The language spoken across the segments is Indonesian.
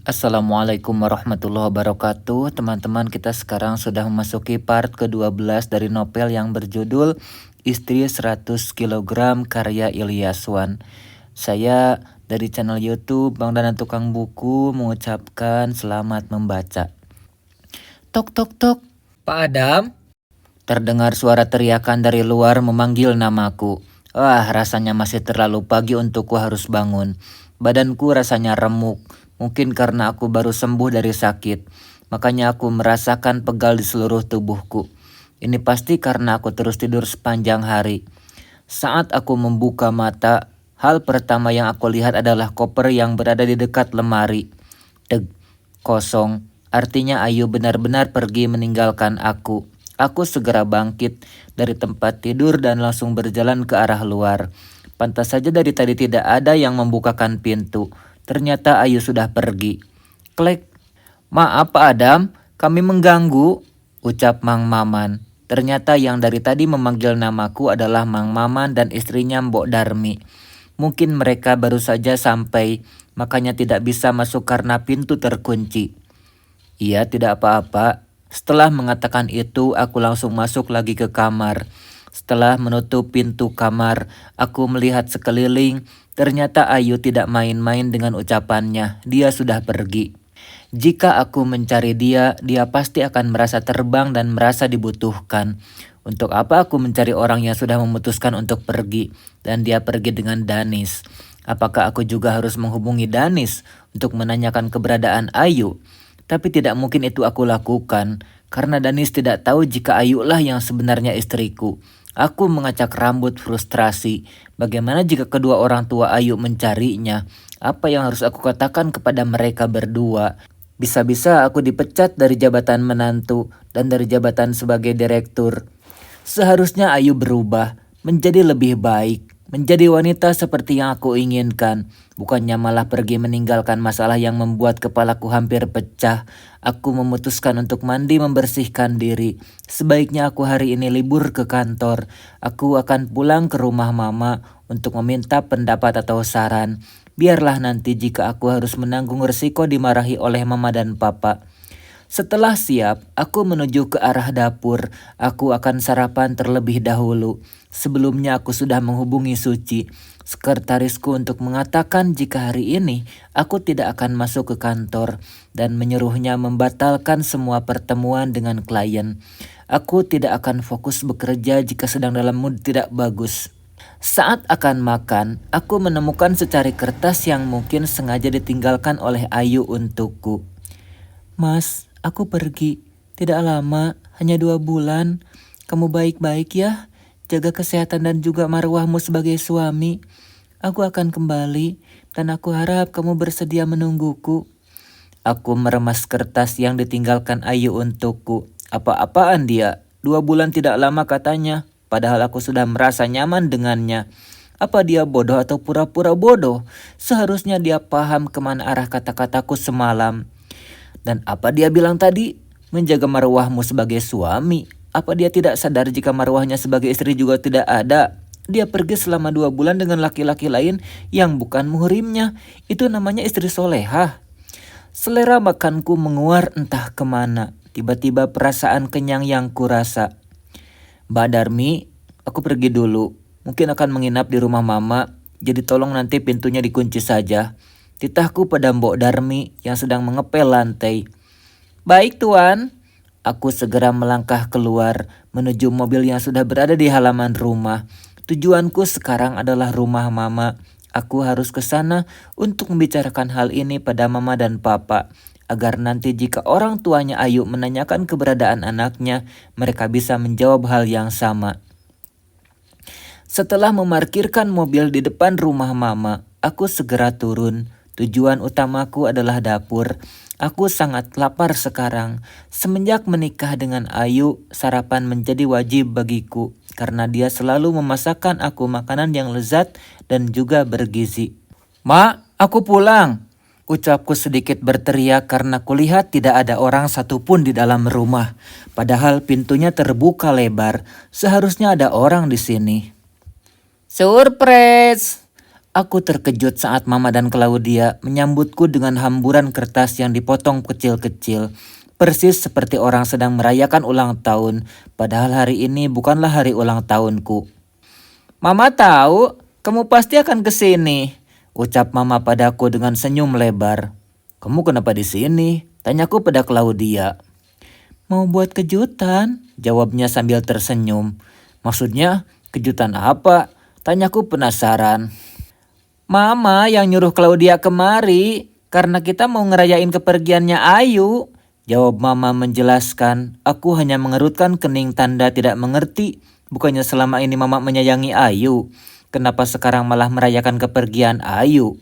Assalamualaikum warahmatullahi wabarakatuh. Teman-teman, kita sekarang sudah memasuki part ke-12 dari novel yang berjudul Istri 100 Kilogram karya Ilyas Wan. Saya dari channel YouTube Bang Dana Tukang Buku mengucapkan selamat membaca. Tok tok tok. Pak Adam? Terdengar suara teriakan dari luar memanggil namaku. Wah, rasanya masih terlalu pagi untukku harus bangun. Badanku rasanya remuk. Mungkin karena aku baru sembuh dari sakit. Makanya aku merasakan pegal di seluruh tubuhku. Ini pasti karena aku terus tidur sepanjang hari. Saat aku membuka mata, hal pertama yang aku lihat adalah koper yang berada di dekat lemari. Deg, kosong. Artinya Ayu benar-benar pergi meninggalkan aku. Aku segera bangkit dari tempat tidur dan langsung berjalan ke arah luar. Pantas saja dari tadi tidak ada yang membukakan pintu. Ternyata Ayu sudah pergi. Klek. Maaf Pak Adam, kami mengganggu, ucap Mang Maman. Ternyata yang dari tadi memanggil namaku adalah Mang Maman dan istrinya Mbok Darmi. Mungkin mereka baru saja sampai, makanya tidak bisa masuk karena pintu terkunci. Iya, tidak apa-apa. Setelah mengatakan itu, aku langsung masuk lagi ke kamar. Setelah menutup pintu kamar, aku melihat sekeliling. Ternyata Ayu tidak main-main dengan ucapannya. Dia sudah pergi. Jika aku mencari dia, dia pasti akan merasa terbang dan merasa dibutuhkan. Untuk apa aku mencari orang yang sudah memutuskan untuk pergi dan dia pergi dengan Danis? Apakah aku juga harus menghubungi Danis untuk menanyakan keberadaan Ayu? Tapi tidak mungkin itu aku lakukan karena Danis tidak tahu jika Ayu lah yang sebenarnya istriku. Aku mengacak rambut frustrasi. Bagaimana jika kedua orang tua Ayu mencarinya? Apa yang harus aku katakan kepada mereka berdua? Bisa-bisa aku dipecat dari jabatan menantu dan dari jabatan sebagai direktur. Seharusnya Ayu berubah menjadi lebih baik, menjadi wanita seperti yang aku inginkan. Bukannya malah pergi meninggalkan masalah yang membuat kepalaku hampir pecah. Aku memutuskan untuk mandi membersihkan diri. Sebaiknya aku hari ini libur ke kantor. Aku akan pulang ke rumah mama untuk meminta pendapat atau saran. Biarlah nanti jika aku harus menanggung resiko dimarahi oleh mama dan papa. Setelah siap, aku menuju ke arah dapur. Aku akan sarapan terlebih dahulu. Sebelumnya aku sudah menghubungi Suci, sekretarisku, untuk mengatakan jika hari ini aku tidak akan masuk ke kantor dan menyuruhnya membatalkan semua pertemuan dengan klien. Aku tidak akan fokus bekerja jika sedang dalam mood tidak bagus. Saat akan makan, aku menemukan secari kertas yang mungkin sengaja ditinggalkan oleh Ayu untukku. Mas, aku pergi. Tidak lama, hanya 2 bulan. Kamu baik-baik ya. Jaga kesehatan dan juga marwahmu sebagai suami. Aku akan kembali dan aku harap kamu bersedia menungguku. Aku meremas kertas yang ditinggalkan Ayu untukku. Apa-apaan dia? 2 bulan tidak lama katanya. Padahal aku sudah merasa nyaman dengannya. Apa dia bodoh atau pura-pura bodoh? Seharusnya dia paham kemana arah kata-kataku semalam. Dan apa dia bilang tadi? Menjaga marwahmu sebagai suami. Apa dia tidak sadar jika marwahnya sebagai istri juga tidak ada? Dia pergi selama 2 bulan dengan laki-laki lain yang bukan muhrimnya. Itu namanya istri solehah. Selera makanku menguar entah kemana. Tiba-tiba perasaan kenyang yang kurasa. Mbak Darmi, aku pergi dulu. Mungkin akan menginap di rumah mama. Jadi tolong nanti pintunya dikunci saja. Titahku pada Mbok Darmi yang sedang mengepel lantai. Baik tuan. Aku segera melangkah keluar menuju mobil yang sudah berada di halaman rumah. Tujuanku sekarang adalah rumah mama. Aku harus ke sana untuk membicarakan hal ini pada mama dan papa. Agar nanti jika orang tuanya Ayu menanyakan keberadaan anaknya, mereka bisa menjawab hal yang sama. Setelah memarkirkan mobil di depan rumah mama, aku segera turun. Tujuan utamaku adalah dapur. Aku sangat lapar sekarang. Semenjak menikah dengan Ayu, sarapan menjadi wajib bagiku karena dia selalu memasakkan aku makanan yang lezat dan juga bergizi. "Ma, aku pulang," ucapku sedikit berteriak karena kulihat tidak ada orang satupun di dalam rumah. Padahal pintunya terbuka lebar. Seharusnya ada orang di sini. Surprise! Aku terkejut saat Mama dan Claudia menyambutku dengan hamburan kertas yang dipotong kecil-kecil. Persis seperti orang sedang merayakan ulang tahun, padahal hari ini bukanlah hari ulang tahunku. Mama tahu, kamu pasti akan ke sini, ucap Mama padaku dengan senyum lebar. Kamu kenapa di sini? Tanyaku pada Claudia. Mau buat kejutan, jawabnya sambil tersenyum. Maksudnya, kejutan apa? Tanyaku penasaran. Mama yang nyuruh Claudia kemari karena kita mau ngerayain kepergiannya Ayu. Jawab Mama menjelaskan. Aku hanya mengerutkan kening tanda tidak mengerti. Bukannya selama ini Mama menyayangi Ayu. Kenapa sekarang malah merayakan kepergian Ayu?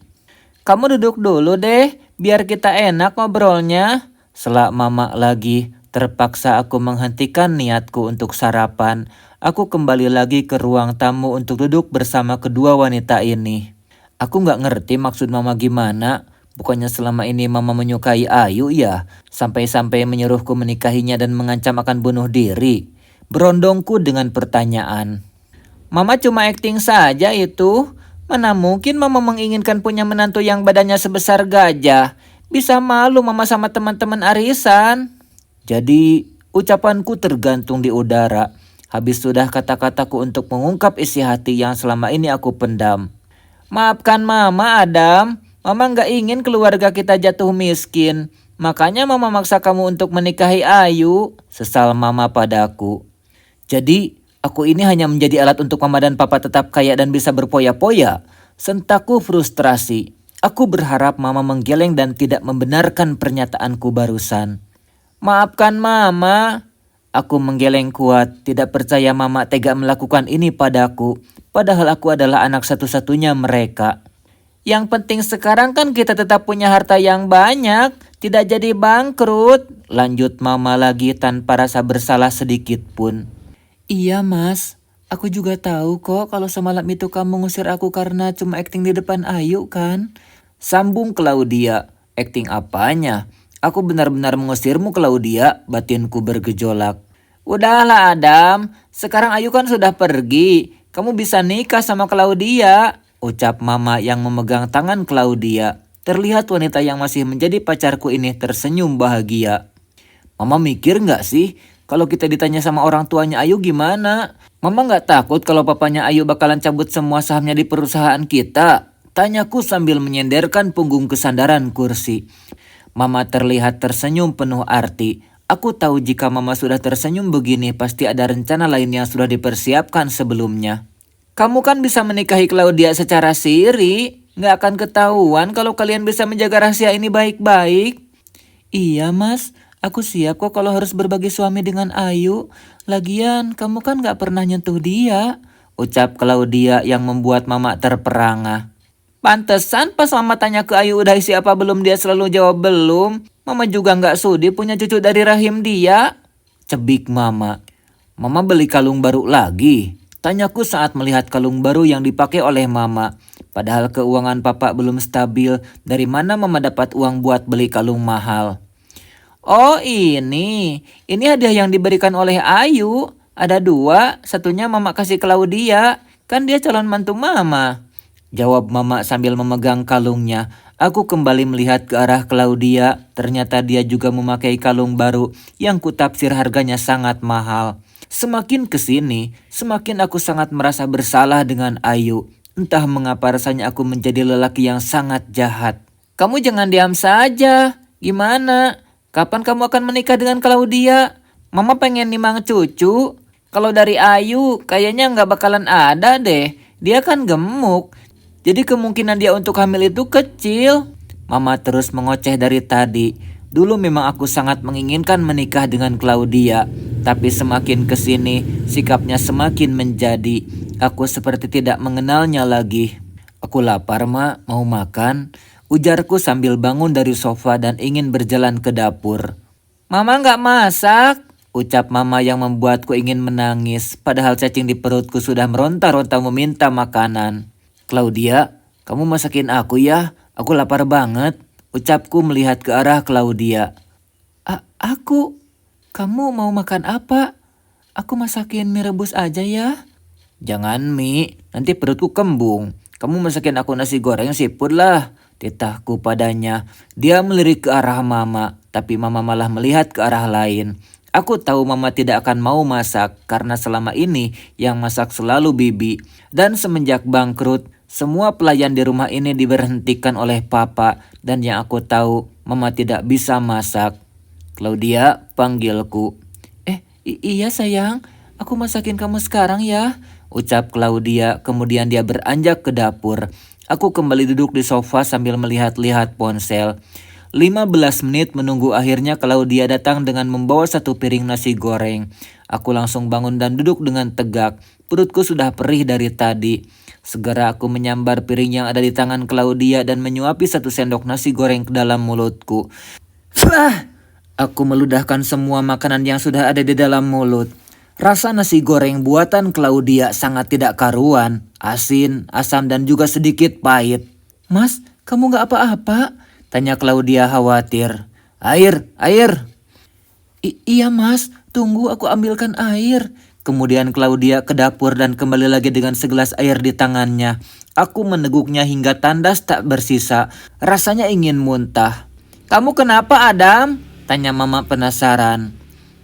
Kamu duduk dulu deh, biar kita enak ngobrolnya. Selak Mama lagi. Terpaksa aku menghentikan niatku untuk sarapan. Aku kembali lagi ke ruang tamu untuk duduk bersama kedua wanita ini. Aku gak ngerti maksud Mama gimana. Bukannya selama ini Mama menyukai Ayu ya? Sampai-sampai menyuruhku menikahinya dan mengancam akan bunuh diri. Berondongku dengan pertanyaan. Mama cuma akting saja itu. Mana mungkin Mama menginginkan punya menantu yang badannya sebesar gajah. Bisa malu Mama sama teman-teman arisan. Jadi ucapanku tergantung di udara. Habis sudah kata-kataku untuk mengungkap isi hati yang selama ini aku pendam. Maafkan Mama, Adam. Mama gak ingin keluarga kita jatuh miskin. Makanya Mama maksa kamu untuk menikahi Ayu. Sesal Mama padaku. Jadi aku ini hanya menjadi alat untuk Mama dan Papa tetap kaya dan bisa berpoya-poya. Sentakku frustrasi. Aku berharap Mama menggeleng dan tidak membenarkan pernyataanku barusan. Maafkan Mama. Aku menggeleng kuat, tidak percaya Mama tega melakukan ini padaku. Padahal aku adalah anak satu-satunya mereka. Yang penting sekarang kan kita tetap punya harta yang banyak, tidak jadi bangkrut. Lanjut Mama lagi tanpa rasa bersalah sedikit pun. Iya Mas, aku juga tahu kok kalau semalam itu kamu ngusir aku karena cuma akting di depan Ayu kan? Sambung Claudia. Akting apanya? Aku benar-benar mengusirmu Claudia, batinku bergejolak. Udahlah Adam, sekarang Ayu kan sudah pergi. Kamu bisa nikah sama Claudia, ucap Mama yang memegang tangan Claudia. Terlihat wanita yang masih menjadi pacarku ini tersenyum bahagia. Mama mikir gak sih kalau kita ditanya sama orang tuanya Ayu gimana? Mama gak takut kalau papanya Ayu bakalan cabut semua sahamnya di perusahaan kita? Tanyaku sambil menyenderkan punggung ke sandaran kursi. Mama terlihat tersenyum penuh arti. Aku tahu jika Mama sudah tersenyum begini pasti ada rencana lain yang sudah dipersiapkan sebelumnya. Kamu kan bisa menikahi Claudia secara siri. Gak akan ketahuan kalau kalian bisa menjaga rahasia ini baik-baik. Iya Mas, aku siap kok kalau harus berbagi suami dengan Ayu. Lagian kamu kan gak pernah nyentuh dia, ucap Claudia yang membuat Mama terperangah. Pantesan pas Mama tanya ke Ayu udah isi apa belum dia selalu jawab belum. Mama juga gak sudi punya cucu dari rahim dia, cebik Mama. Mama beli kalung baru lagi, tanyaku saat melihat kalung baru yang dipakai oleh Mama. Padahal keuangan Papa belum stabil, dari mana Mama dapat uang buat beli kalung mahal? Oh ini hadiah yang diberikan oleh Ayu. Ada 2, satunya Mama kasih Claudia, kan dia calon mantu Mama. Jawab Mama sambil memegang kalungnya. Aku kembali melihat ke arah Claudia. Ternyata dia juga memakai kalung baru yang kutafsir harganya sangat mahal. Semakin kesini, semakin aku sangat merasa bersalah dengan Ayu. Entah mengapa rasanya aku menjadi lelaki yang sangat jahat. Kamu jangan diam saja. Gimana? Kapan kamu akan menikah dengan Claudia? Mama pengen nimang cucu. Kalau dari Ayu kayaknya nggak bakalan ada deh. Dia kan gemuk. Jadi kemungkinan dia untuk hamil itu kecil. Mama terus mengoceh dari tadi. Dulu memang aku sangat menginginkan menikah dengan Claudia. Tapi semakin kesini sikapnya semakin menjadi. Aku seperti tidak mengenalnya lagi. Aku lapar Ma, mau makan? Ujarku sambil bangun dari sofa dan ingin berjalan ke dapur. Mama gak masak, ucap Mama yang membuatku ingin menangis. Padahal cacing di perutku sudah meronta-ronta meminta makanan. Claudia, kamu masakin aku ya, aku lapar banget, ucapku melihat ke arah Claudia. Aku? Kamu mau makan apa? Aku masakin mie rebus aja ya. Jangan mie, nanti perutku kembung. Kamu masakin aku nasi goreng siput lah, titahku padanya. Dia melirik ke arah mama, tapi mama malah melihat ke arah lain. Aku tahu mama tidak akan mau masak karena selama ini yang masak selalu bibi. Dan semenjak bangkrut, semua pelayan di rumah ini diberhentikan oleh papa. Dan yang aku tahu, mama tidak bisa masak. Claudia panggilku. Iya sayang, aku masakin kamu sekarang ya, ucap Claudia. Kemudian dia beranjak ke dapur. Aku kembali duduk di sofa sambil melihat-lihat ponsel. 15 menit menunggu, akhirnya Claudia datang dengan membawa satu piring nasi goreng. Aku langsung bangun dan duduk dengan tegak. Perutku sudah perih dari tadi. Segera aku menyambar piring yang ada di tangan Claudia dan menyuapi satu sendok nasi goreng ke dalam mulutku. Aku meludahkan semua makanan yang sudah ada di dalam mulut. Rasa nasi goreng buatan Claudia sangat tidak karuan, asin, asam dan juga sedikit pahit. Mas, kamu gak apa-apa? Tanya Claudia khawatir. Air. Iya mas, tunggu aku ambilkan air. Kemudian Claudia ke dapur dan kembali lagi dengan segelas air di tangannya. Aku meneguknya hingga tandas tak bersisa. Rasanya ingin muntah. Kamu kenapa Adam? Tanya mama penasaran.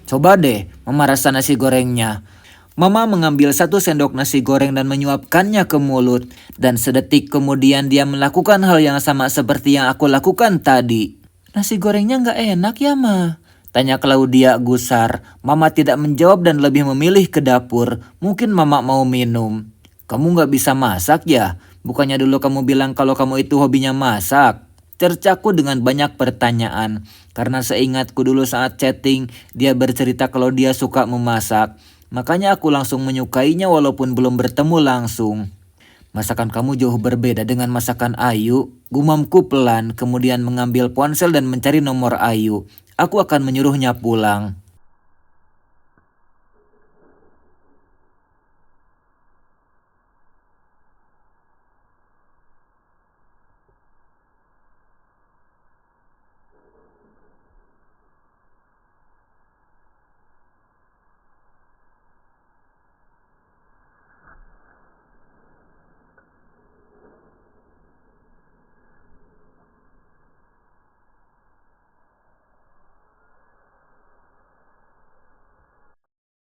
Coba deh, mama rasa nasi gorengnya. Mama mengambil satu sendok nasi goreng dan menyuapkannya ke mulut. Dan sedetik kemudian dia melakukan hal yang sama seperti yang aku lakukan tadi. Nasi gorengnya gak enak ya ma? Tanya Claudia gusar. Mama tidak menjawab dan lebih memilih ke dapur. Mungkin mama mau minum. Kamu gak bisa masak ya? Bukannya dulu kamu bilang kalau kamu itu hobinya masak? Cercaku dengan banyak pertanyaan. Karena seingatku dulu saat chatting, dia bercerita kalau dia suka memasak. Makanya aku langsung menyukainya walaupun belum bertemu langsung. Masakan kamu jauh berbeda dengan masakan Ayu. Gumamku pelan, kemudian mengambil ponsel dan mencari nomor Ayu. Aku akan menyuruhnya pulang.